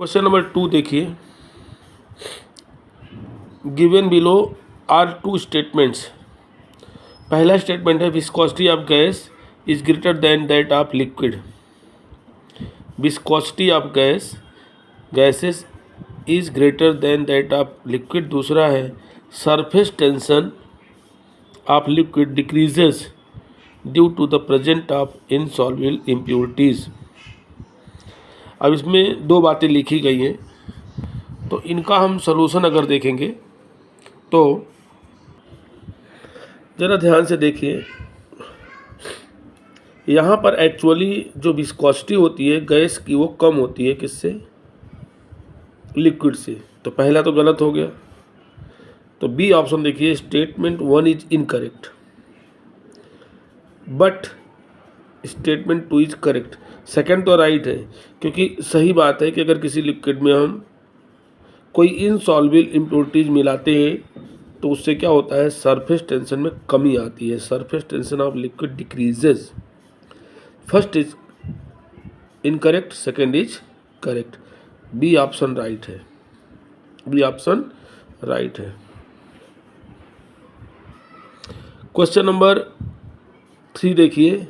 Question number 2 देखिए, given below are two statements. पहला statement है viscosity of gas is greater than that of liquid. Viscosity of gases is greater than that of liquid. दूसरा है surface tension of liquid decreases due to the present of insoluble impurities. अब इसमें दो बातें लिखी गई हैं, तो इनका हम सलूशन अगर देखेंगे तो ज़रा ध्यान से देखिए। यहाँ पर एक्चुअली जो विस्कोसिटी होती है गैस की वो कम होती है किससे? लिक्विड से। तो पहला तो गलत हो गया, तो बी ऑप्शन देखिए, statement 1 is incorrect but statement 2 is correct. Second तो राइट है, क्योंकि सही बात है कि अगर किसी लिक्विड में हम कोई इनसॉल्युबल इम्प्योरिटीज मिलाते हैं तो उससे क्या होता है? सरफेस टेंशन में कमी आती है। Surface tension of liquid decreases. First is incorrect, second is correct. B option right है, बी ऑप्शन राइट है। क्वेश्चन नंबर 3 देखिए,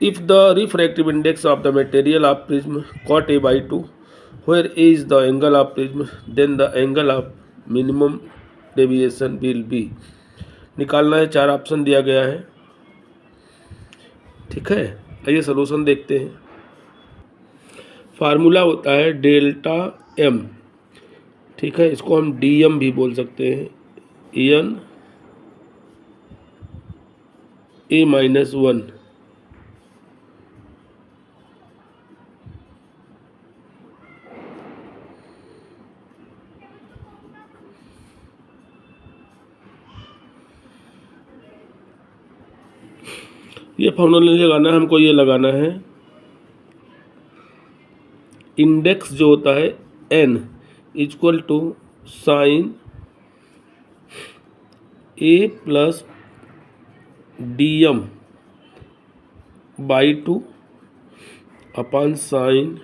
if the refractive index of the material of prism cot a by 2 where a is the angle of prism then the angle of minimum deviation will be। निकालना है, 4 option दिया गया है। ठीक है, आइए सलूशन देखते हैं। फार्मूला होता है डेल्टा एम। ठीक है, इसको हम डी एम भी बोल सकते हैं, एन ए माइनस 1। ये फॉर्मूला नहीं लगाना है हमको, ये लगाना है इंडेक्स जो होता है n equal to sine a plus D M by 2 upon sine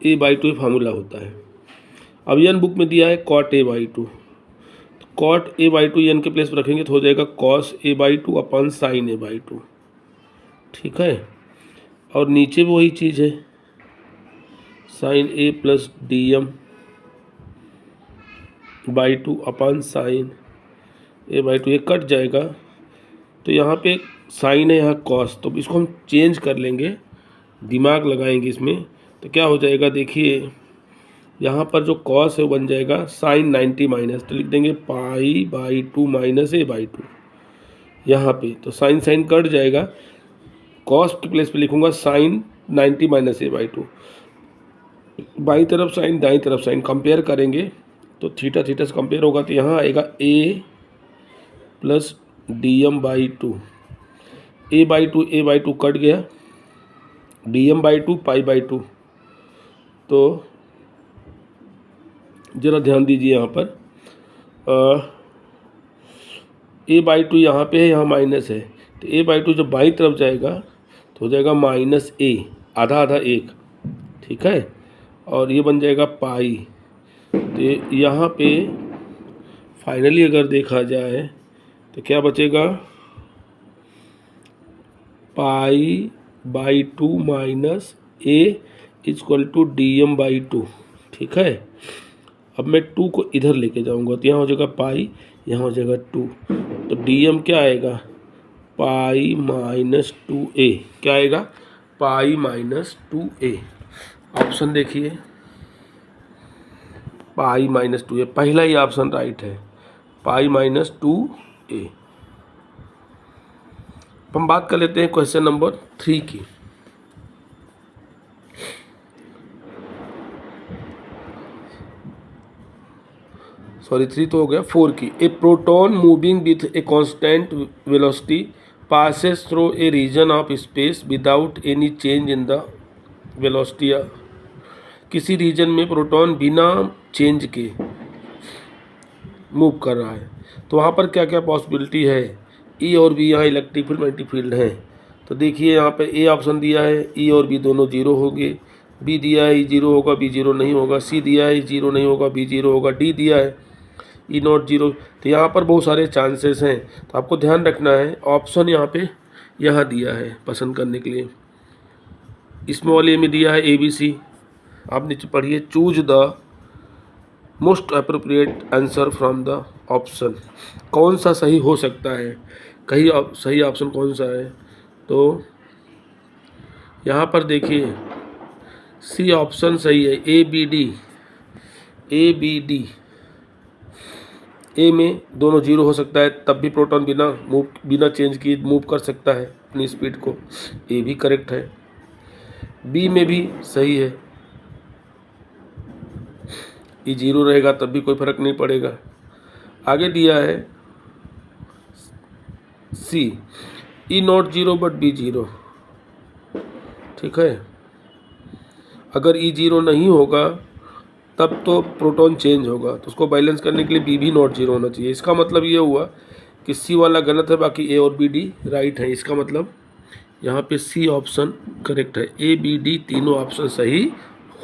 a by 2 formula होता है। अब एन बुक में दिया है cot a by 2, cot a by 2 N के प्लेस पर रखेंगे तो हो जाएगा cos a by 2 upon sine a by 2। ठीक है, और नीचे भी वही चीज़ है, sine a plus D M by 2 upon sine a by 2। ये कट जाएगा तो यहाँ पे साइन है, यहाँ कॉस, तो इसको हम चेंज कर लेंगे, दिमाग लगाएंगे इसमें। तो क्या हो जाएगा देखिए, यहाँ पर जो कॉस है वो बन जाएगा साइन 90 माइनस, तो लिख देंगे pi by 2 minus a by 2 यहाँ पे। तो साइन साइन कट जाएगा, कॉस की प्लेस पे लिखूंगा साइन 90 माइनस a बाई 2। बाई तरफ साइन, दाई तरफ साइन, कंपेयर करेंगे तो थीटा थीटा से कंपेयर होगा, तो यहाँ आएगा a plus D M by 2। a by 2 cut गया, D M by 2 pi by 2। तो ज़रा ध्यान दीजिए यहाँ पर, a बाई 2 यहाँ पे है, यहाँ माइनस है, तो a बाई 2 जब बाई तरफ जाएगा तो हो जाएगा माइनस a, आधा आधा 1। ठीक है, और ये बन जाएगा पाई। तो यहाँ पे फाइनली अगर देखा जाए तो क्या बचेगा? Pi by 2 minus a equal to D M by 2। ठीक है, अब मैं 2 को इधर लेके जाऊंगा तो यहाँ हो जाएगा पाई, यहाँ हो जाएगा 2, तो डी एम क्या आएगा? Pi minus 2a। क्या आएगा? Pi minus 2a। ऑप्शन देखिए, पाई माइनस 2a, पहला ही ऑप्शन राइट है, पाई माइनस 2a। हम बात कर लेते हैं क्वेश्चन नंबर 3 की। सॉरी 3 तो हो गया, 4 की। A proton moving with a constant velocity passes through a region of space without any change in the velocity. किसी रीजन में प्रोटॉन बिना चेंज के मूव कर रहा है, तो वहाँ पर क्या क्या पॉसिबिलिटी है? ई और बी, यहाँ इलेक्ट्रिक फील्ड, मैग्नेटिक फील्ड है, तो देखिए यहाँ पे ए ऑप्शन दिया है, ई और बी दोनों जीरो होंगे, बी दिया है ई जीरो होगा, बी जीरो नहीं होगा, सी दिया है ई जीरो नहीं होगा, बी जीरो होगा, डी दिया है ई नॉट जीरो। तो यहाँ पर बहुत सारे चांसेस हैं, तो आपको ध्यान रखना है ऑप्शन यहाँ पे यहाँ दिया है पसंद करने के लिए। स्मॉल ए में दिया है ए बी सी, आप नीचे पढ़िए, choose the most appropriate answer from the option, कौन सा सही हो सकता है, कहीं सही ऑप्शन कौन सा है। तो यहाँ पर देखिए सी ऑप्शन सही है, A B D, A B D. A में दोनों जीरो हो सकता है, तब भी प्रोटॉन बिना चेंज किए मूव कर सकता है अपनी स्पीड को, ए भी करेक्ट है। बी में भी सही है, ई जीरो रहेगा तब भी कोई फर्क नहीं पड़ेगा। आगे दिया है C, E not zero but B zero, ठीक है। अगर ई जीरो नहीं होगा तब तो प्रोटॉन चेंज होगा, तो उसको बैलेंस करने के लिए बी भी नॉट जीरो होना चाहिए। इसका मतलब ये हुआ कि सी वाला गलत है, बाकी ए और बी डी राइट है। इसका मतलब यहाँ पे सी ऑप्शन करेक्ट है, ए बी डी तीनों ऑप्शन सही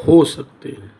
हो सकते हैं।